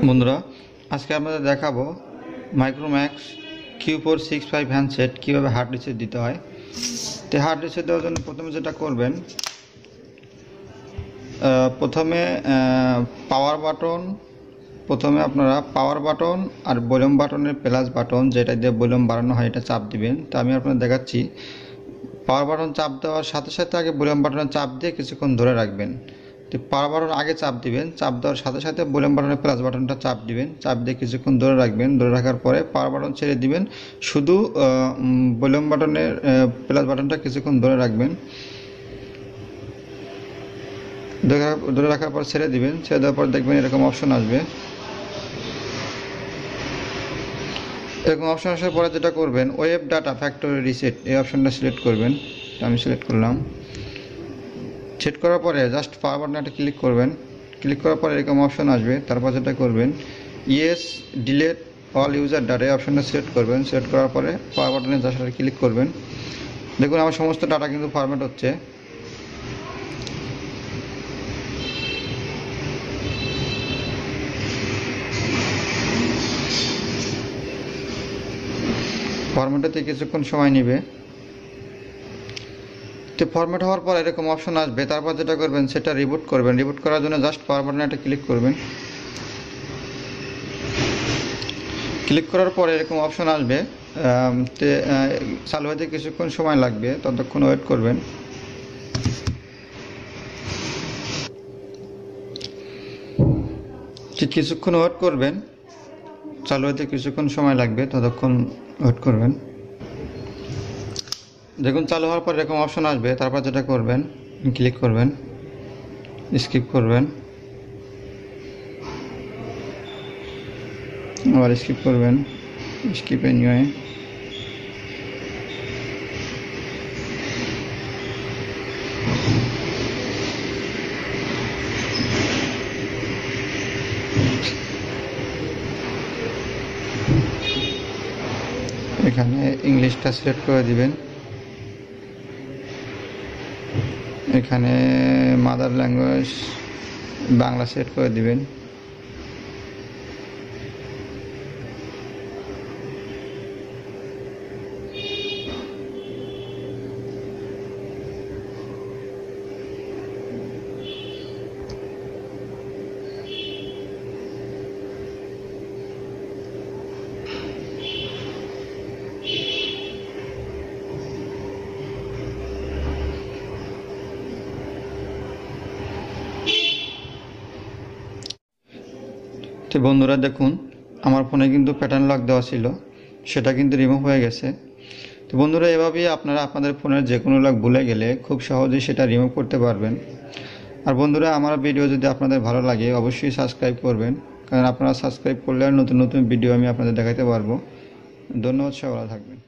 বন্ধুরা আজকে আপনাদের দেখাবো মাইক্রোম্যাক্স Q465 হ্যান্ডসেট কীভাবে হার্ড রিসেট দিতে হয়। তো হার্ড রিসেট দেওয়ার জন্য প্রথমে যেটা করবেন, প্রথমে আপনারা পাওয়ার বাটন আর ভলিউম বাটনের প্লাস বাটন যেটা দিয়ে ভলিউম বাড়ানো হয় এটা চাপ দিবেন। তো আমি আপনাদের দেখাচ্ছি, পাওয়ার বাটন চাপ দেওয়ার সাথে সাথে আগে ভলিউম বাটনে চাপ দিয়ে কিছুক্ষণ ধরে রাখবেন। তো পাওয়ার বাটন আগে চাপ দিবেন, চাপ দেওয়ার সাথে সাথে ভলিউম বাটনের প্লাস বাটনটা চাপ দিবেন, চাপ দিয়ে কিছুক্ষণ ধরে রাখবেন। ধরে রাখার পরে পাওয়ার বাটন ছেড়ে দিবেন, শুধু ভলিউম বাটনের প্লাস বাটনটা কিছুক্ষণ ধরে রাখবেন। ধরে রাখার পর ছেড়ে দিবেন, ছেড়ে দেওয়ার পর দেখবেন এরকম অপশন আসবে। এরকম অপশন আসার পরে যেটা করবেন, ওয়েব ডাটা ফ্যাক্টরি রিসেট এই অপশনটা সিলেক্ট করবেন। আমি সিলেক্ট করলাম। সেট করার পরে জাস্ট পাওয়ার বাটনে একটা ক্লিক করবেন। ক্লিক করার পরে এরকম অপশন আসবে। তারপর যেটা করবেন, yes delete all user data এই অপশনটা সিলেক্ট করবেন। সিলেক্ট করার পরে পাওয়ার বাটনে জাস্ট ক্লিক করবেন। দেখুন আমার সমস্ত ডাটা কিন্তু ফরম্যাট হচ্ছে। ফরম্যাটে কিছুক্ষণ সময় নেবে। তো ফরম্যাট হওয়ার পর এরকম অপশন আসবে। তারপর যেটা করবেন সেটা রিবুট করবেন। রিবুট করার জন্য জাস্ট পাওয়ার বাটনে একটা ক্লিক করবেন। ক্লিক করার পরে এরকম অপশন আসবে। চালু হতে কিছুক্ষণ সময় লাগবে, ততক্ষণ ওয়েট করবেন। কিছুক্ষণ ওয়েট করবেন, চালু হতে কিছুক্ষণ সময় লাগবে, ততক্ষণ ওয়েট করবেন। দেখুন চালু হওয়ার পর এরকম অপশন আসবে। তারপর যেটা করবেন, ক্লিক করবেন, স্কিপ করবেন, আবার স্কিপ করবেন, স্কিপ এনিওয়ে। এখানে ইংলিশটা সিলেক্ট করে দিবেন। এখানে মাদার ল্যাঙ্গুয়েজ বাংলা সেট করে দিবেন। তো বন্ধুরা দেখুন আমার ফোনে কিন্তু প্যাটার্ন লক দেওয়া ছিল, সেটা কিন্তু রিমুভ হয়ে গেছে। তো বন্ধুরা এভাবেই আপনারা আপনাদের ফোনের যে কোনো লক ভুলে গেলে খুব সহজেই সেটা রিমুভ করতে পারবেন। আর বন্ধুরা আমার ভিডিও যদি আপনাদের ভালো লাগে অবশ্যই সাবস্ক্রাইব করবেন, কারণ আপনারা সাবস্ক্রাইব করলে নতুন নতুন ভিডিও আমি আপনাদের দেখাতে পারবো। ধন্যবাদ, সবাই ভালো থাকবেন।